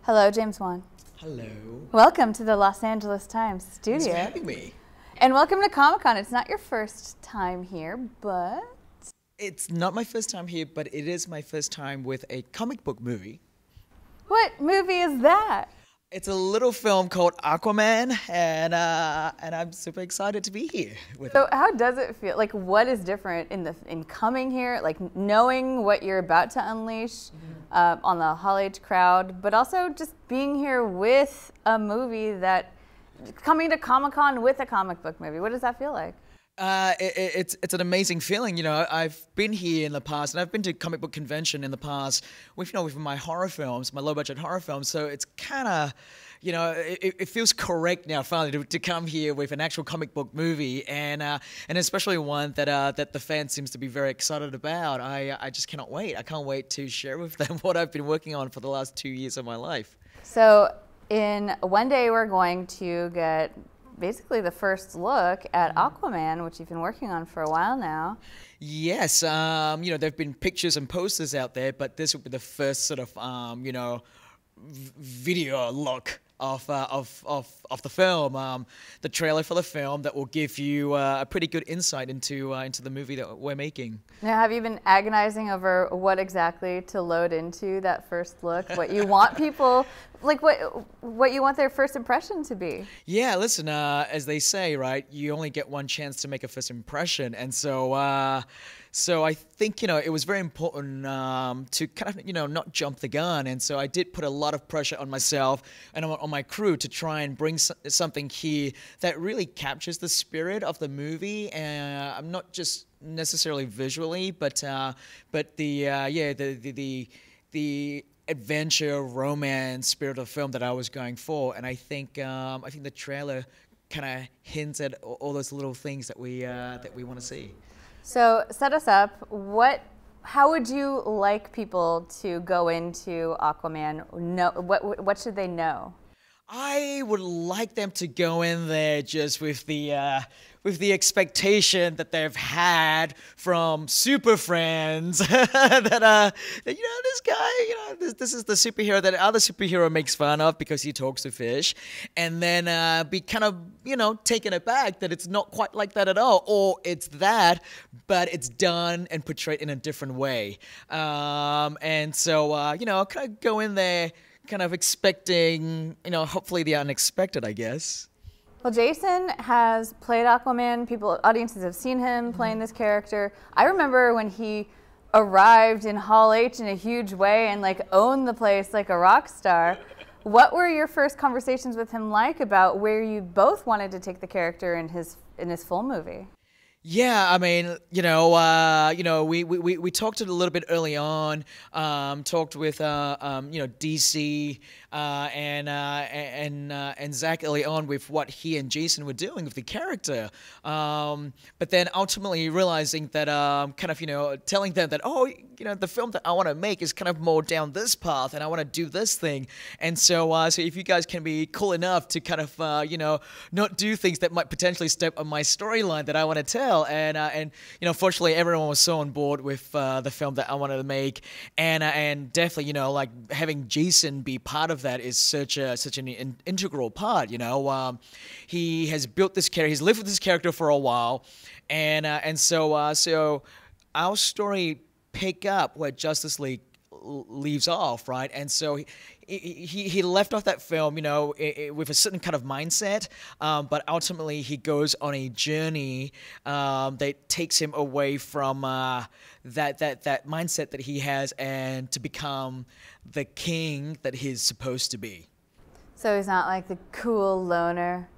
Hello, James Wan. Hello. Welcome to the Los Angeles Times studio. Thanks for having me. And welcome to Comic-Con. It's not your first time here, but... It's not my first time here, but it is my first time with a comic book movie. What movie is that? It's a little film called Aquaman, and I'm super excited to be here with So it. how does it feel? Like, what is different in coming here? Like, knowing what you're about to unleash on the Hall H crowd, but also just being here with a movie that... Coming to Comic-Con with a comic book movie. What does that feel like? It's an amazing feeling. You know, I've been here in the past, and I've been to comic book convention in the past with, with my horror films, my low budget horror films. So it's kind of, it feels correct now finally to come here with an actual comic book movie, and especially one that the fan seems to be very excited about. I just cannot wait. I can't wait to share with them what I've been working on for the last 2 years of my life. So in one day, we're going to get basically the first look at Aquaman, which you've been working on for a while now. Yes, there have been pictures and posters out there, but this will be the first sort of, video look of the film, the trailer for the film that will give you a pretty good insight into the movie that we're making. Now, have you been agonizing over what exactly to load into that first look? What you want people, like what you want their first impression to be? Yeah, listen, as they say, right, you only get one chance to make a first impression, and so I think, it was very important to kind of, not jump the gun. And so I did put a lot of pressure on myself and on my crew to try and bring something here that really captures the spirit of the movie. I'm not just necessarily visually, but the adventure, romance spirit of the film that I was going for. And I think the trailer kind of hints at all those little things that we want to see. So set us up. How would you like people to go into Aquaman? What should they know? I would like them to go in there just with the expectation that they've had from super friends that this guy, this is the superhero that other superhero makes fun of because he talks to fish, and then be kind of taken aback that it's not quite like that at all, or it's that, but it's done and portrayed in a different way, and so kind of go in there kind of expecting, hopefully the unexpected, I guess. Well, Jason has played Aquaman. Audiences have seen him playing this character. I remember when he arrived in Hall H in a huge way and owned the place like a rock star. What were your first conversations with him like about where you both wanted to take the character in his full movie? Yeah, I mean, we talked a little bit early on. Talked with DC and Zach early on with what he and Jason were doing with the character. But then ultimately realizing that telling them that the film that I want to make is kind of more down this path, and I want to do this thing. And so if you guys can be cool enough to kind of not do things that might potentially step on my storyline that I want to tell. And fortunately, everyone was so on board with the film that I wanted to make, and definitely, having Jason be part of that is such an integral part. He has built this character, he's lived with this character for a while, and so our story pick up where Justice League leaves off, right? And so he left off that film, with a certain kind of mindset, but ultimately he goes on a journey that takes him away from that mindset that he has, and to become the king that he's supposed to be. So he's not like the cool loner?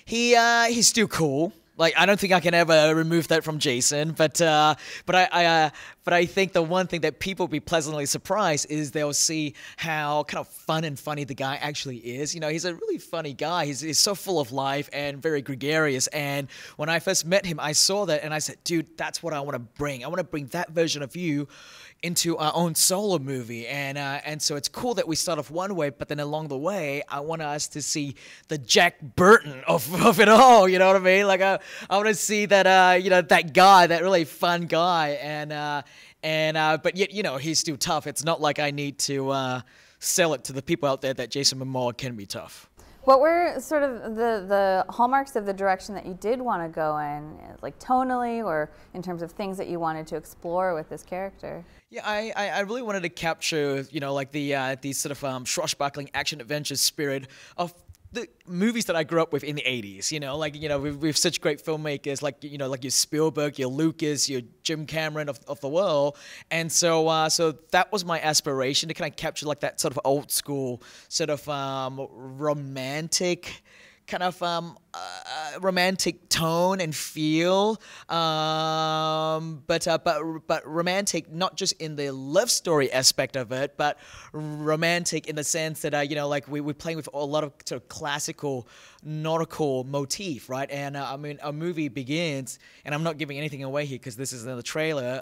He's still cool. I don't think I can ever remove that from Jason, but I think the one thing that people will be pleasantly surprised is they'll see how kind of fun and funny the guy actually is. He's a really funny guy. He's so full of life and very gregarious. And when I first met him, I saw that and I said, dude, that's what I want to bring. I want to bring that version of you into our own solo movie, and so it's cool that we start off one way, but then along the way, I want us to see the Jack Burton of it all. You know what I mean? I want to see that that guy, that really fun guy, but yet he's still tough. It's not like I need to sell it to the people out there that Jason Momoa can be tough. What were sort of the hallmarks of the direction that you did want to go in, like tonally or in terms of things that you wanted to explore with this character? Yeah, I really wanted to capture, like the sort of swashbuckling action adventure spirit of the movies that I grew up with in the 80s, we've such great filmmakers like your Spielberg, your Lucas, your Jim Cameron of the world. And so that was my aspiration, to kind of capture like that sort of old school sort of romantic kind of romantic tone and feel, but romantic not just in the love story aspect of it, but romantic in the sense that like we're playing with a lot of sort of classical nautical motif, right? And I mean, a movie begins, and I'm not giving anything away here because this is in the trailer.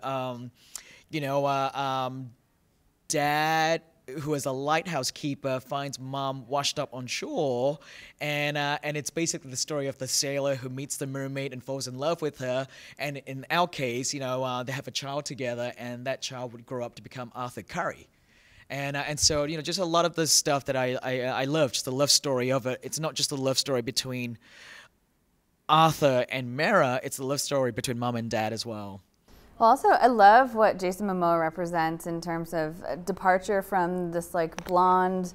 Dad, who is a lighthouse keeper, finds mom washed up on shore, and it's basically the story of the sailor who meets the mermaid and falls in love with her. And in our case, they have a child together, and that child would grow up to become Arthur Curry. And so just a lot of the stuff that I love, just the love story of it. It's not just the love story between Arthur and Mera; it's the love story between mom and dad as well. Well, also, I love what Jason Momoa represents in terms of departure from this like blonde,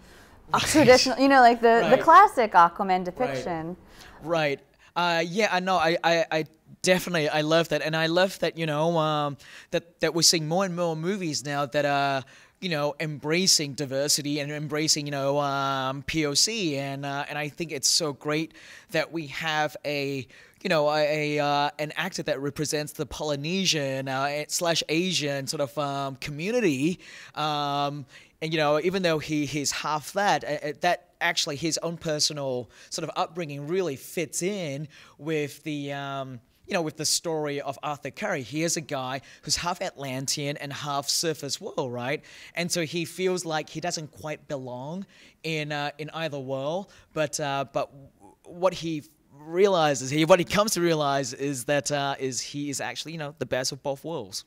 traditional, like the classic Aquaman depiction. Right. Yeah, I know. I definitely, I love that, and I love that that we're seeing more and more movies now that are embracing diversity and embracing POC, and I think it's so great that we have an actor that represents the Polynesian / Asian sort of community, and even though he's half that actually his own personal sort of upbringing really fits in with the with the story of Arthur Curry. He is a guy who's half Atlantean and half surf as well, right? And so he feels like he doesn't quite belong in either world, but what he comes to realize is that he is actually the best of both worlds.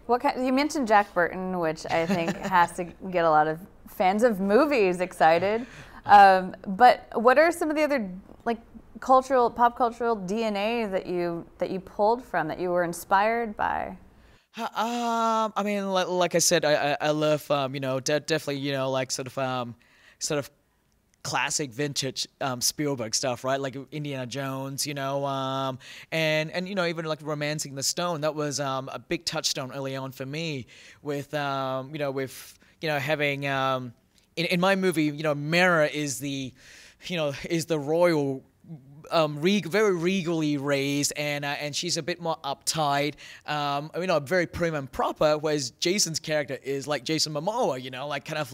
You mentioned Jack Burton, which I think has to get a lot of fans of movies excited. But what are some of the other pop cultural DNA that you pulled from, that you were inspired by? I mean, like I said, I love definitely sort of classic vintage Spielberg stuff, right? Like Indiana Jones, and even like Romancing the Stone. That was a big touchstone early on for me with having in my movie, Mera is the royal. Very regally raised, and she's a bit more uptight, very prim and proper, whereas Jason's character is like Jason Momoa, kind of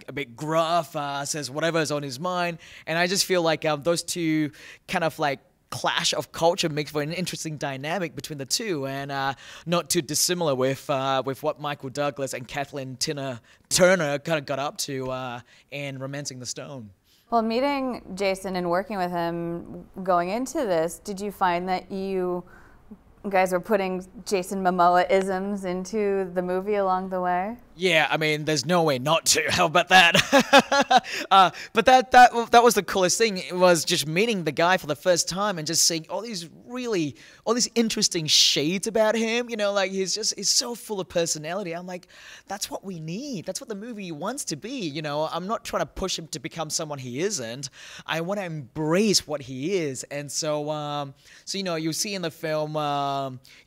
a bit gruff, says whatever is on his mind, and I just feel like those two kind of like clash of culture makes for an interesting dynamic between the two, and not too dissimilar with what Michael Douglas and Kathleen Turner kind of got up to in Romancing the Stone. Well, meeting Jason and working with him going into this, did you find that you guys were putting Jason Momoa-isms into the movie along the way? Yeah, I mean, there's no way not to. How about that? But that was the coolest thing. It was just meeting the guy for the first time and just seeing all these interesting shades about him. He's so full of personality. I'm like, that's what we need. That's what the movie wants to be. I'm not trying to push him to become someone he isn't. I want to embrace what he is. And so you see in the film,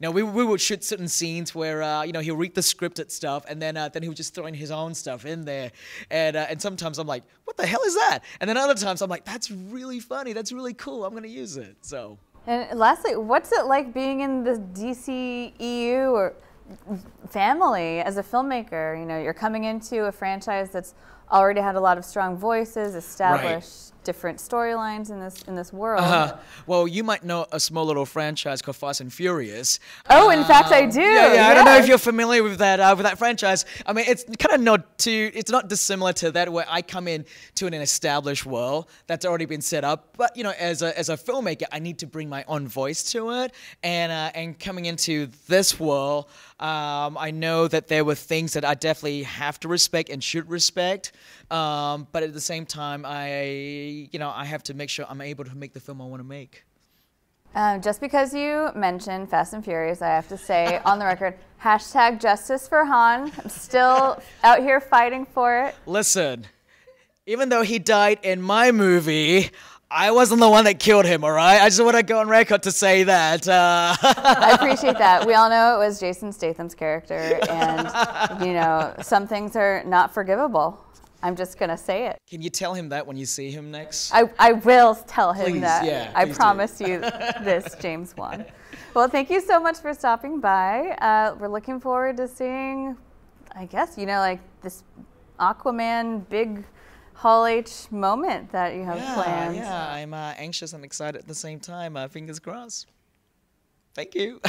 we would shoot certain scenes where he'll read the scripted stuff, and then he would just throw in his own stuff in there, and sometimes I'm like, what the hell is that? And then other times I'm like, that's really funny, that's really cool, I'm gonna use it. So. And lastly, what's it like being in the DCEU or family as a filmmaker? You're coming into a franchise that's already had a lot of strong voices, established different storylines in this world. Well, you might know a small little franchise called Fast and Furious. Oh, in fact, I do. Yeah. I don't know if you're familiar with that franchise. I mean, it's kind of it's not dissimilar to that, where I come in to an established world that's already been set up. But as a filmmaker, I need to bring my own voice to it. And coming into this world, I know that there were things that I definitely have to respect and should respect. But at the same time, I have to make sure I'm able to make the film I want to make. Just because you mentioned Fast and Furious, I have to say on the record, hashtag justice for Han. I'm still out here fighting for it. Listen, even though he died in my movie, I wasn't the one that killed him, all right? I just want to go on record to say that. I appreciate that. We all know it was Jason Statham's character, and, you know, some things are not forgivable. I'm just going to say it. Can you tell him that when you see him next? I will tell him Please, that. yeah, I please promise do. you this, James Wan. Well, thank you so much for stopping by. We're looking forward to seeing, I guess, you know, like this Aquaman big Hall H moment that you have planned. Yeah, I'm anxious and excited at the same time. Fingers crossed. Thank you.